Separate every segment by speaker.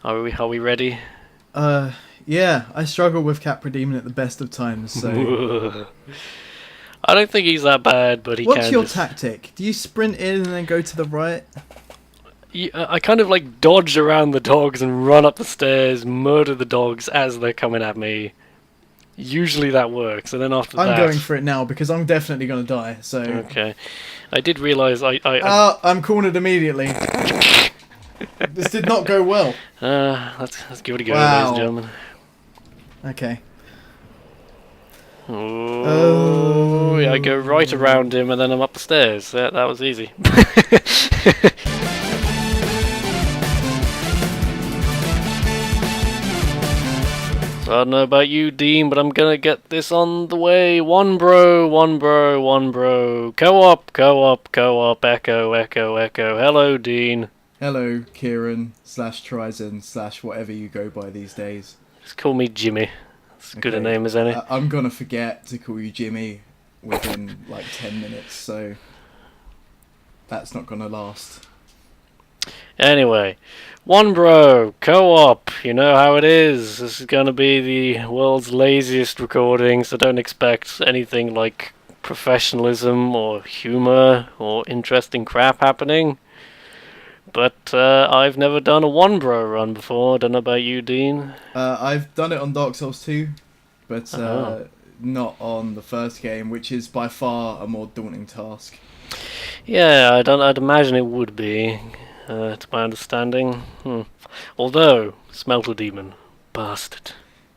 Speaker 1: Are we ready?
Speaker 2: Yeah, I struggle with Cap Redeeming at the best of times, so...
Speaker 1: I don't think he's that bad, but he
Speaker 2: What's
Speaker 1: can
Speaker 2: your
Speaker 1: just...
Speaker 2: tactic? Do you sprint in and then go to the right?
Speaker 1: I kind of like dodge around the dogs and run up the stairs, murder the dogs as they're coming at me. Usually that works, and then after
Speaker 2: I'm
Speaker 1: that...
Speaker 2: going for it now, because I'm definitely going to die, so...
Speaker 1: Okay. I did realise
Speaker 2: I'm cornered immediately. This did not go well.
Speaker 1: let's give it a go,
Speaker 2: Wow.
Speaker 1: ladies and gentlemen.
Speaker 2: Okay.
Speaker 1: Oh, yeah, I go right around him and then I'm up the stairs. That was easy. So I don't know about you, Dean, but I'm gonna get this on the way. One bro, one bro, one bro. Co-op, co-op, co-op, echo, echo, echo. Hello, Dean.
Speaker 2: Hello, Kieran, /Trizen, whatever you go by these days.
Speaker 1: Just call me Jimmy. As good a name as any.
Speaker 2: I'm gonna forget to call you Jimmy within like 10 minutes, so that's not gonna last.
Speaker 1: Anyway, one bro, co-op, you know how it is. This is gonna be the world's laziest recording, so don't expect anything like professionalism or humor or interesting crap happening. But I've never done a one bro run before. Don't know about you, Dean.
Speaker 2: I've done it on Dark Souls 2, but not on the first game, which is by far a more daunting task.
Speaker 1: Yeah, I'd imagine it would be, to my understanding. Although, Smelter Demon, bastard.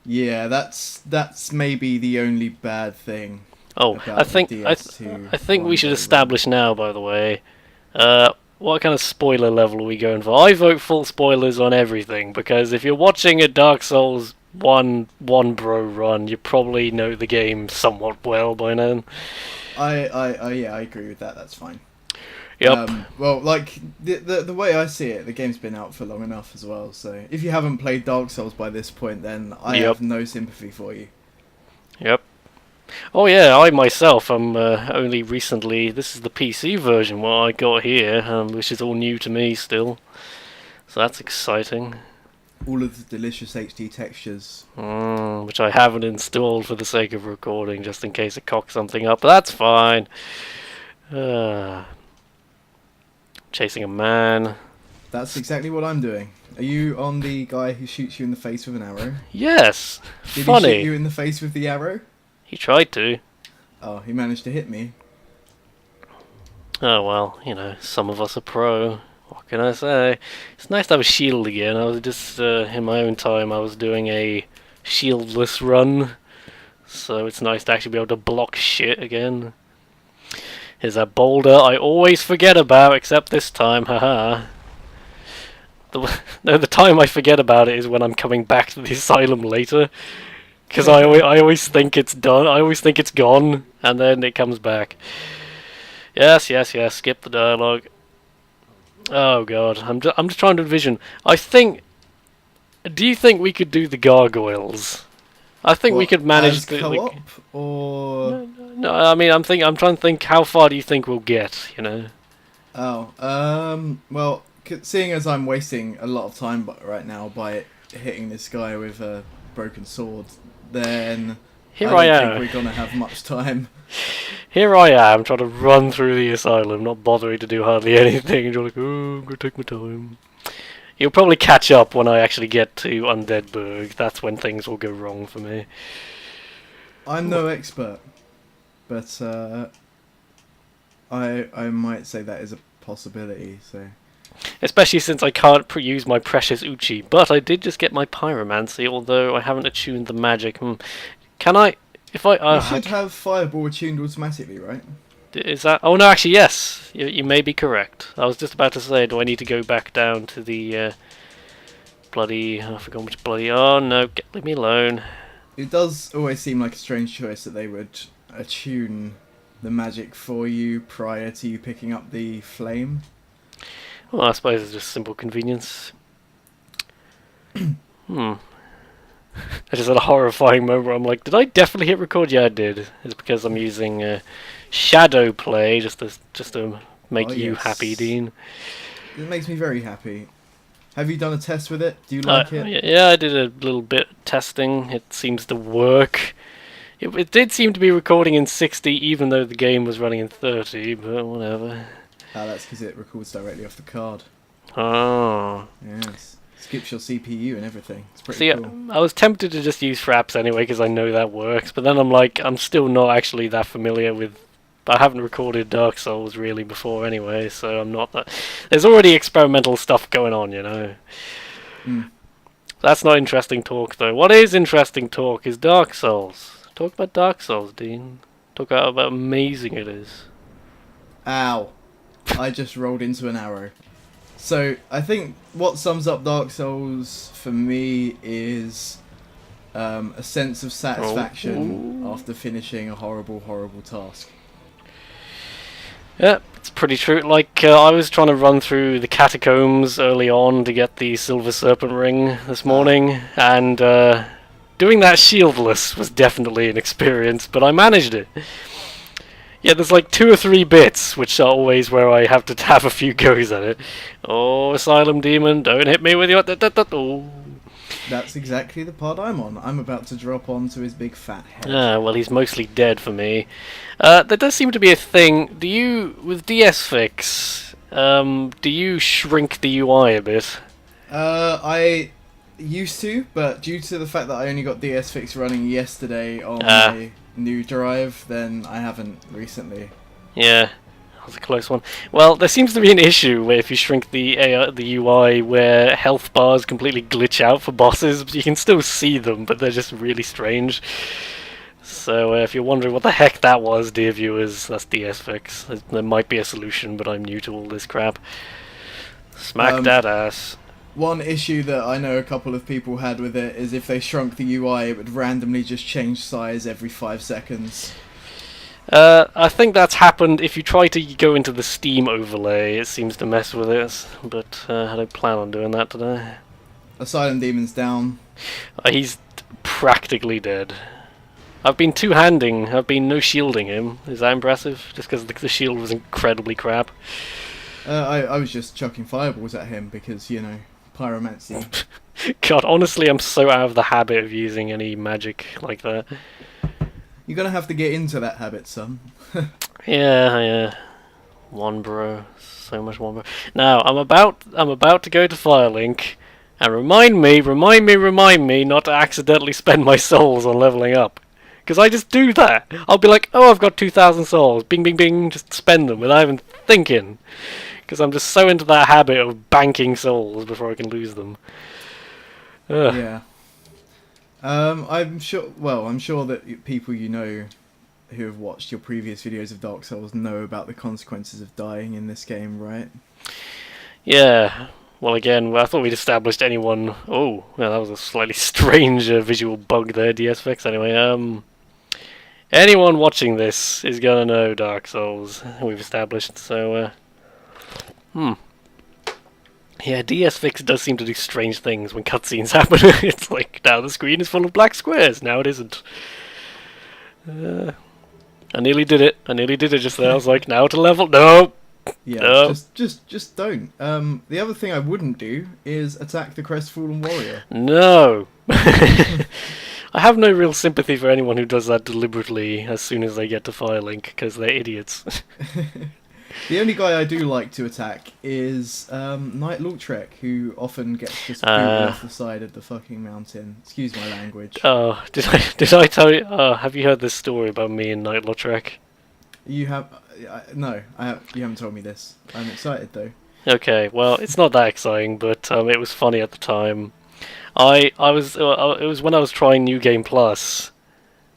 Speaker 2: Yeah, that's maybe the only bad thing.
Speaker 1: Oh, I think we should establish now, by the way, what kind of spoiler level are we going for? I vote full spoilers on everything, because if you're watching a Dark Souls 1 bro run, you probably know the game somewhat well by now.
Speaker 2: Yeah, I agree with that. That's fine.
Speaker 1: Yep.
Speaker 2: Well, like the way I see it, the game's been out for long enough as well. So if you haven't played Dark Souls by this point, then I have no sympathy for you.
Speaker 1: Yep. Oh yeah, I myself am only recently... This is the PC version what I got here, which is all new to me still. So that's exciting.
Speaker 2: All of the delicious HD textures.
Speaker 1: Which I haven't installed for the sake of recording, just in case it cocks something up. But that's fine. Chasing a man.
Speaker 2: That's exactly what I'm doing. Are you on the guy who shoots you in the face with an arrow?
Speaker 1: Yes!
Speaker 2: Did
Speaker 1: Funny.
Speaker 2: he shoot you in the face with the arrow?
Speaker 1: He tried to.
Speaker 2: Oh, he managed to hit me.
Speaker 1: Oh well, you know, some of us are pro. What can I say? It's nice to have a shield again. I was just, in my own time, I was doing a shieldless run. So it's nice to actually be able to block shit again. Here's that boulder I always forget about, except this time, haha. The time I forget about it is when I'm coming back to the asylum later. Because I always think it's done, I always think it's gone, and then it comes back. Yes, skip the dialogue. Oh god, I'm just trying to envision. Do you think we could do the gargoyles? I think we could manage
Speaker 2: as co-op, or
Speaker 1: no, I mean I'm trying to think how far do you think we'll get, you know?
Speaker 2: Oh, well, seeing as I'm wasting a lot of time right now by hitting this guy with a broken sword, then I don't think we're gonna have much time.
Speaker 1: Here I am, trying to run through the asylum, not bothering to do hardly anything, and you're like, oh, I'm gonna take my time. You'll probably catch up when I actually get to Undeadburg. That's when things will go wrong for me.
Speaker 2: I'm no expert, but I might say that is a possibility. So,
Speaker 1: especially since I can't use my precious Uchi, but I did just get my pyromancy, although I haven't attuned the magic. Can I? If I
Speaker 2: you should have Fireball attuned automatically, right?
Speaker 1: Is that? Oh no, actually yes. You may be correct. I was just about to say, do I need to go back down to the bloody? I forgot which bloody. Oh no, leave me alone.
Speaker 2: It does always seem like a strange choice that they would attune the magic for you prior to you picking up the flame.
Speaker 1: Well, I suppose it's just simple convenience. I just had a horrifying moment where I'm like, did I definitely hit record? Yeah, I did. It's because I'm using shadow play just to make you happy, Dean.
Speaker 2: It makes me very happy. Have you done a test with it? Do you like it?
Speaker 1: Yeah, I did a little bit of testing. It seems to work. It did seem to be recording in 60, even though the game was running in 30, but whatever.
Speaker 2: Ah, that's because it records directly off the card.
Speaker 1: Oh.
Speaker 2: Yes. Skips your CPU and everything. It's pretty
Speaker 1: See,
Speaker 2: cool.
Speaker 1: I was tempted to just use fraps anyway, because I know that works, but then I'm like, I'm still not actually that familiar with... I haven't recorded Dark Souls really before anyway, so I'm not that... There's already experimental stuff going on, you know. That's not interesting talk, though. What is interesting talk is Dark Souls. Talk about Dark Souls, Dean. Talk about how amazing it is.
Speaker 2: Ow. I just rolled into an arrow. So, I think what sums up Dark Souls for me is a sense of satisfaction after finishing a horrible, horrible task.
Speaker 1: Yeah, it's pretty true. Like, I was trying to run through the catacombs early on to get the Silver Serpent Ring this morning, and doing that shieldless was definitely an experience, but I managed it. Yeah, there's like 2 or 3 bits, which are always where I have to have a few goes at it. Oh, Asylum Demon, don't hit me with your... Oh.
Speaker 2: That's exactly the part I'm on. I'm about to drop onto his big fat head.
Speaker 1: Ah, well, he's mostly dead for me. There does seem to be a thing. Do you, with DS Fix, do you shrink the UI a bit?
Speaker 2: I used to, but due to the fact that I only got DS Fix running yesterday on my new drive, then I haven't recently.
Speaker 1: Yeah, that was a close one. Well, there seems to be an issue where if you shrink the UI, where health bars completely glitch out for bosses, but you can still see them, but they're just really strange. So if you're wondering what the heck that was, dear viewers, that's DS Fix. There might be a solution, but I'm new to all this crap. Smack that ass.
Speaker 2: One issue that I know a couple of people had with it is if they shrunk the UI, it would randomly just change size every 5 seconds.
Speaker 1: I think that's happened if you try to go into the Steam overlay, it seems to mess with it, but I don't plan on doing that today.
Speaker 2: Asylum Demon's down.
Speaker 1: He's practically dead. I've been two-handing, I've been no-shielding him. Is that impressive? Just because the shield was incredibly crap.
Speaker 2: I was just chucking fireballs at him because, you know, pyromancy.
Speaker 1: God, honestly, I'm so out of the habit of using any magic like that.
Speaker 2: You're gonna have to get into that habit, son.
Speaker 1: Yeah. ONEBRO. So much ONEBRO. Now, I'm about to go to Firelink, and remind me not to accidentally spend my souls on leveling up. Because I just do that. I'll be like, oh, I've got 2,000 souls. Bing, bing, bing. Just spend them without even thinking. Because I'm just so into that habit of banking souls before I can lose them. Ugh.
Speaker 2: Yeah. I'm sure that people you know who have watched your previous videos of Dark Souls know about the consequences of dying in this game, right?
Speaker 1: Yeah. Well, again, I thought we'd established anyone... Oh, yeah, that was a slightly strange visual bug there, DSFX. Anyway, anyone watching this is gonna know Dark Souls, we've established, so, Yeah, DS Fix does seem to do strange things when cutscenes happen. It's like, now the screen is full of black squares, now it isn't. I nearly did it just there. I was like, now to level... No!
Speaker 2: Yeah,
Speaker 1: no.
Speaker 2: Just don't. The other thing I wouldn't do is attack the Crestfallen Warrior.
Speaker 1: No! I have no real sympathy for anyone who does that deliberately as soon as they get to Firelink, because they're idiots.
Speaker 2: The only guy I do like to attack is Knight Lautrec, who often gets just booted off the side of the fucking mountain. Excuse my language.
Speaker 1: Oh, did I tell you? Have you heard this story about me and Knight Lautrec?
Speaker 2: You have? No, you haven't told me this. I'm excited though.
Speaker 1: Okay, well, it's not that exciting, but it was funny at the time. It was when I was trying New Game Plus,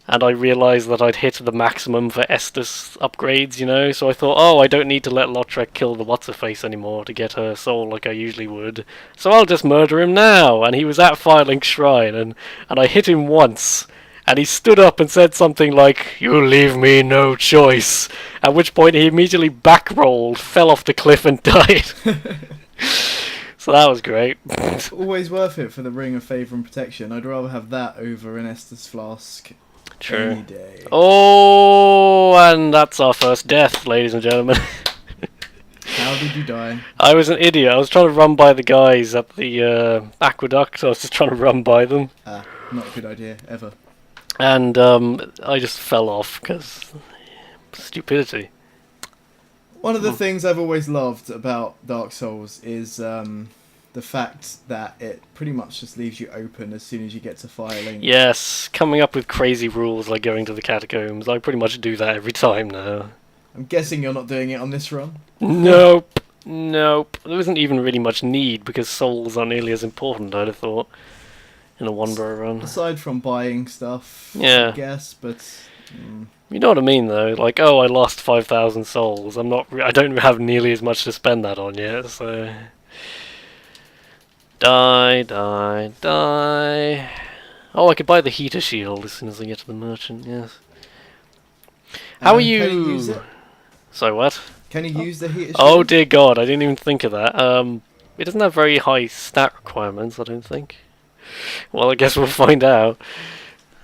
Speaker 1: and I realised that I'd hit the maximum for Estus upgrades, you know, so I thought, oh, I don't need to let Lautrec kill the What's-Her-Face anymore to get her soul like I usually would, so I'll just murder him now, and he was at Firelink Shrine, and I hit him once, and he stood up and said something like, "You leave me no choice," at which point he immediately back-rolled, fell off the cliff and died. So that was great.
Speaker 2: Always worth it for the Ring of Favour and Protection. I'd rather have that over an Estus Flask.
Speaker 1: True.
Speaker 2: Any day.
Speaker 1: Oh, and that's our first death, ladies and gentlemen.
Speaker 2: How did you die?
Speaker 1: I was an idiot. I was trying to run by the guys at the aqueduct. I was just trying to run by them.
Speaker 2: Not a good idea, ever.
Speaker 1: And I just fell off because stupidity.
Speaker 2: One of the things I've always loved about Dark Souls is the fact that it pretty much just leaves you open as soon as you get to filing.
Speaker 1: Yes, coming up with crazy rules like going to the catacombs. I pretty much do that every time now.
Speaker 2: I'm guessing you're not doing it on this run?
Speaker 1: Nope. There isn't even really much need because souls aren't nearly as important, I'd have thought, in a ONEBRO run.
Speaker 2: Aside from buying stuff,
Speaker 1: yeah.
Speaker 2: I guess, but...
Speaker 1: You know what I mean, though? Like, oh, I lost 5,000 souls. I don't have nearly as much to spend that on yet, so... Die. Oh, I could buy the heater shield as soon as I get to the merchant, yes. How are you...
Speaker 2: Can you use it?
Speaker 1: Sorry, what?
Speaker 2: Can you use the heater shield?
Speaker 1: Oh, dear God, I didn't even think of that. It doesn't have very high stat requirements, I don't think. Well, I guess we'll find out.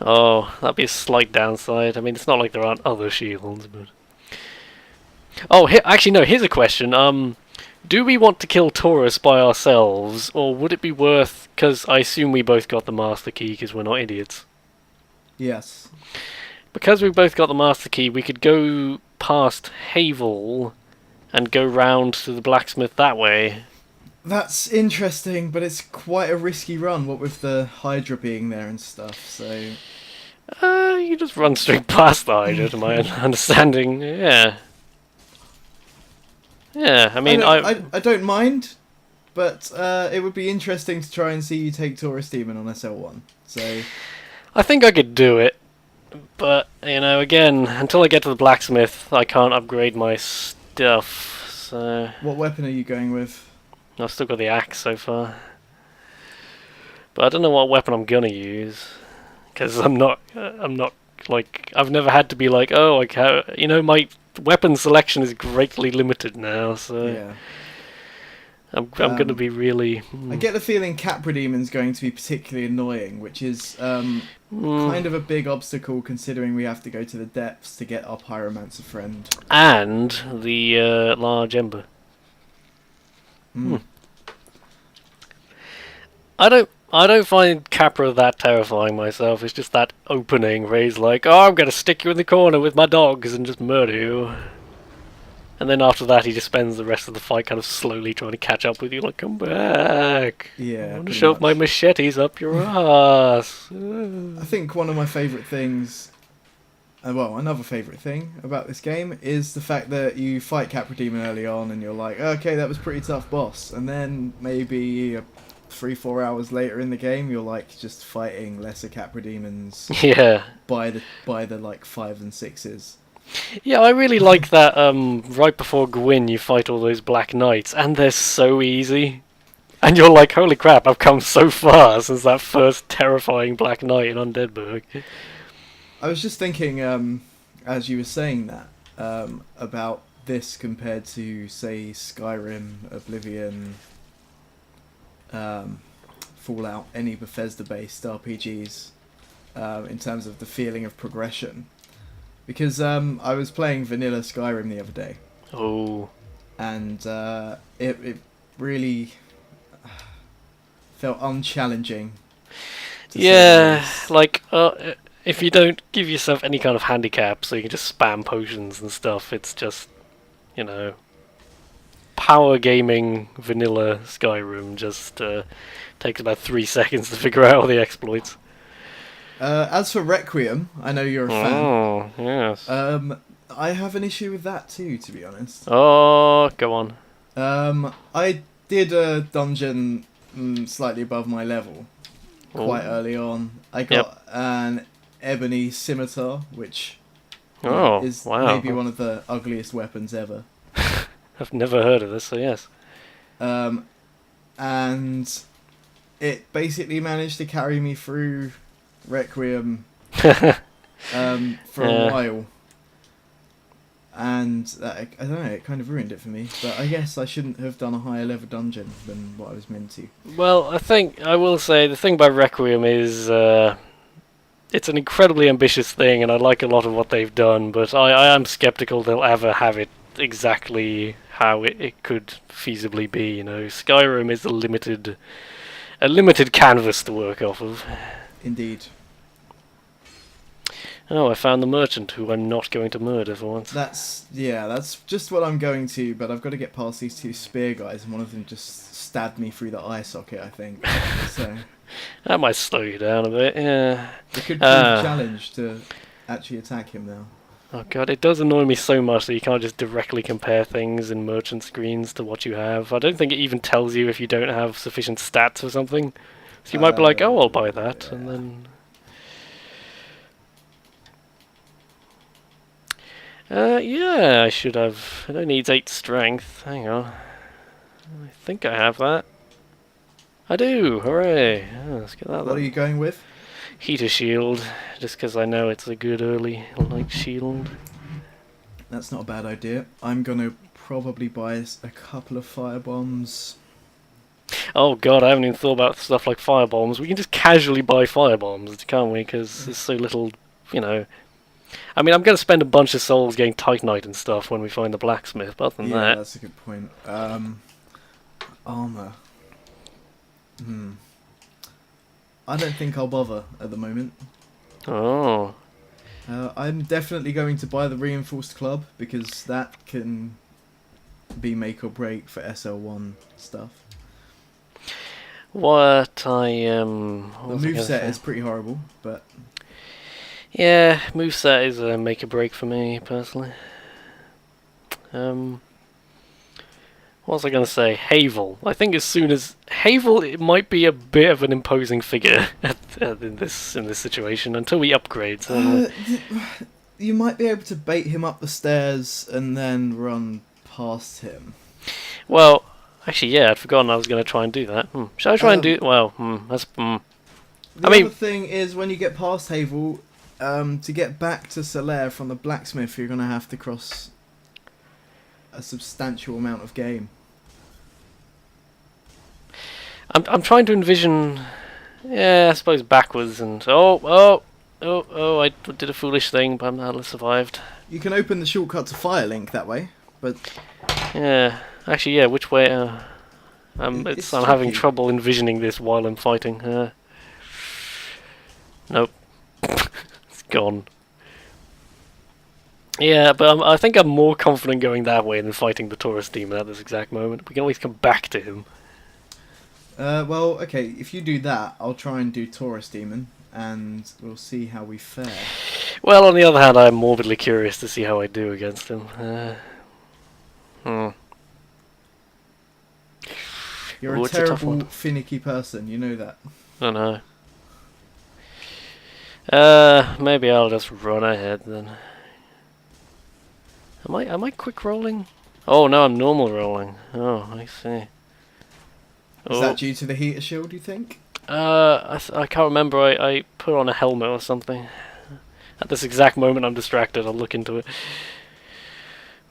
Speaker 1: Oh, that'd be a slight downside. I mean, it's not like there aren't other shields, but... Oh, actually, no, here's a question. Do we want to kill Taurus by ourselves, or would it be worth... Because I assume we both got the Master Key, because we're not idiots.
Speaker 2: Yes.
Speaker 1: Because we both got the Master Key, we could go past Havel and go round to the blacksmith that way.
Speaker 2: That's interesting, but it's quite a risky run, what with the Hydra being there and stuff, so...
Speaker 1: You just run straight past the Hydra, to my understanding, yeah. Yeah, I mean,
Speaker 2: I don't mind, but it would be interesting to try and see you take Taurus Demon on SL1, so...
Speaker 1: I think I could do it, but, you know, again, until I get to the blacksmith, I can't upgrade my stuff, so...
Speaker 2: What weapon are you going with?
Speaker 1: I've still got the axe so far. But I don't know what weapon I'm gonna use. Because I'm not, like, I've never had to be like, oh, you know, my weapon selection is greatly limited now, so...
Speaker 2: Yeah.
Speaker 1: I'm gonna be really...
Speaker 2: I get the feeling Capra Demon's going to be particularly annoying, which is kind of a big obstacle considering we have to go to the depths to get our Pyromancer friend.
Speaker 1: And the large ember. I don't find Capra that terrifying myself. It's just that opening where he's like, oh, I'm gonna stick you in the corner with my dogs and just murder you. And then after that he just spends the rest of the fight kind of slowly trying to catch up with you, like, come back.
Speaker 2: Yeah.
Speaker 1: I want to shove my machetes up your ass.
Speaker 2: I think one of my favourite things... well, another favourite thing about this game is the fact that you fight Capra Demon early on and you're like, okay, that was a pretty tough boss. And then maybe 3-4 hours later in the game, you're like just fighting lesser Capra Demons.
Speaker 1: Yeah.
Speaker 2: By the like 5 and 6s.
Speaker 1: Yeah, I really like that. Right before Gwyn, you fight all those Black Knights, and they're so easy. And you're like, holy crap, I've come so far since that first terrifying Black Knight in Undeadburg.
Speaker 2: I was just thinking, as you were saying that, about this compared to, say, Skyrim, Oblivion, Fallout, any Bethesda-based RPGs, in terms of the feeling of progression. Because I was playing vanilla Skyrim the other day.
Speaker 1: Oh.
Speaker 2: And it really felt unchallenging.
Speaker 1: Yeah, like... if you don't give yourself any kind of handicap, so you can just spam potions and stuff, it's just, you know, power gaming vanilla Skyrim just takes about 3 seconds to figure out all the exploits.
Speaker 2: As for Requiem, I know you're a fan.
Speaker 1: Oh, yes.
Speaker 2: I have an issue with that too, to be honest.
Speaker 1: Oh, go on.
Speaker 2: I did a dungeon slightly above my level quite early on. I got an ebony scimitar, which is maybe one of the ugliest weapons ever.
Speaker 1: I've never heard of this, so yes.
Speaker 2: And it basically managed to carry me through Requiem for a while. And I don't know, it kind of ruined it for me. But I guess I shouldn't have done a higher level dungeon than what I was meant to.
Speaker 1: Well, I will say, the thing about Requiem is... it's an incredibly ambitious thing, and I like a lot of what they've done, but I am skeptical they'll ever have it exactly how it could feasibly be. You know, Skyrim is a limited canvas to work off of.
Speaker 2: Indeed.
Speaker 1: Oh, I found the merchant who I'm not going to murder for once.
Speaker 2: That's just what I'm going to, but I've got to get past these two spear guys, and one of them just stabbed me through the eye socket, I think. So
Speaker 1: that might slow you down a bit, yeah.
Speaker 2: It could be a challenge to actually attack him now.
Speaker 1: Oh god, it does annoy me so much that you can't just directly compare things in merchant screens to what you have. I don't think it even tells you if you don't have sufficient stats or something. So you might be like, oh, I'll buy that,
Speaker 2: yeah.
Speaker 1: and then... yeah, I should have. It only needs 8 strength. Hang on. I think I have that. I do! Hooray! Oh, let's get that.
Speaker 2: What are you going with?
Speaker 1: Heater shield, just because I know it's a good early light shield.
Speaker 2: That's not a bad idea. I'm gonna probably buy a couple of fire bombs.
Speaker 1: Oh god, I haven't even thought about stuff like fire bombs. We can just casually buy fire bombs, can't we? Because there's so little, you know... I mean, I'm going to spend a bunch of souls getting Titanite and stuff when we find the blacksmith, but other than that...
Speaker 2: Yeah, that's a good point. Armour. I don't think I'll bother at the moment.
Speaker 1: Oh.
Speaker 2: I'm definitely going to buy the reinforced club, because that can be make or break for SL1 stuff.
Speaker 1: What
Speaker 2: The moveset is pretty horrible, but...
Speaker 1: Yeah, moveset is a make or break for me, personally. What was I going to say? Havel. I think as soon as... Havel, it might be a bit of an imposing figure in this situation, until we upgrade. So
Speaker 2: you might be able to bait him up the stairs and then run past him.
Speaker 1: Well, actually, yeah, I'd forgotten I was going to try and do that. Shall I try and do... Well, that's...
Speaker 2: The other thing is, when you get past Havel... to get back to Solaire from the blacksmith, you're going to have to cross a substantial amount of game.
Speaker 1: I'm trying to envision, yeah, I suppose backwards and I did a foolish thing, but I'm hardly survived.
Speaker 2: You can open the shortcut to Firelink that way, but
Speaker 1: yeah, actually, yeah, which way? I'm having trouble envisioning this while I'm fighting. Nope. Gone. Yeah, but I think I'm more confident going that way than fighting the Taurus demon at this exact moment. We can always come back to him.
Speaker 2: Well, okay, if you do that, I'll try and do Taurus demon, and we'll see how we fare.
Speaker 1: Well, on the other hand, I'm morbidly curious to see how I do against him.
Speaker 2: You're a terrible, finicky person, you know that.
Speaker 1: I know. Maybe I'll just run ahead then. Am I quick rolling? Oh no, I'm normal rolling. Oh, I see.
Speaker 2: Is that due to the heater shield, you think?
Speaker 1: I can't remember. I put on a helmet or something. At this exact moment, I'm distracted. I'll look into it.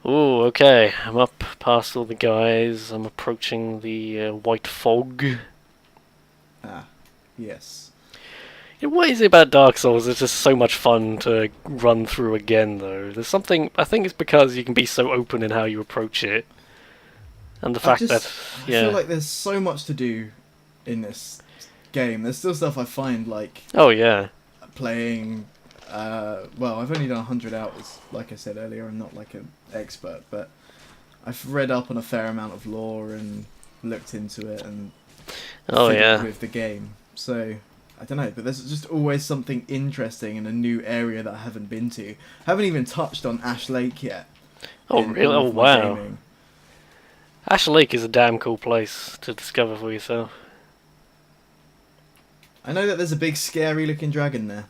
Speaker 1: Ooh, okay. I'm up past all the guys. I'm approaching the white fog.
Speaker 2: Ah, yes.
Speaker 1: What is it about Dark Souls? It's just so much fun to run through again, though. There's something... I think it's because you can be so open in how you approach it. And the fact that... Yeah.
Speaker 2: I feel like there's so much to do in this game. There's still stuff I find, like...
Speaker 1: Oh, yeah.
Speaker 2: Playing... well, I've only done 100 hours, like I said earlier. I'm not, like, an expert, but... I've read up on a fair amount of lore and looked into it and... with the game. So... I don't know, but there's just always something interesting in a new area that I haven't been to. I haven't even touched on Ash Lake yet.
Speaker 1: Oh, really? Oh, wow. Gaming. Ash Lake is a damn cool place to discover for yourself.
Speaker 2: I know that there's a big scary looking dragon there.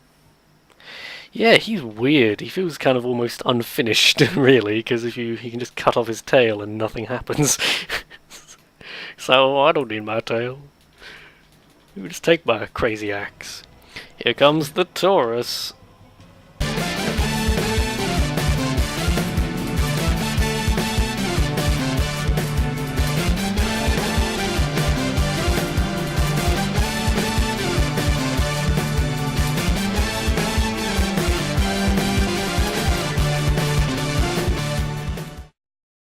Speaker 1: Yeah, he's weird. He feels kind of almost unfinished, really, because if you can just cut off his tail and nothing happens. So, I don't need my tail. You just take my crazy axe. Here comes the Taurus.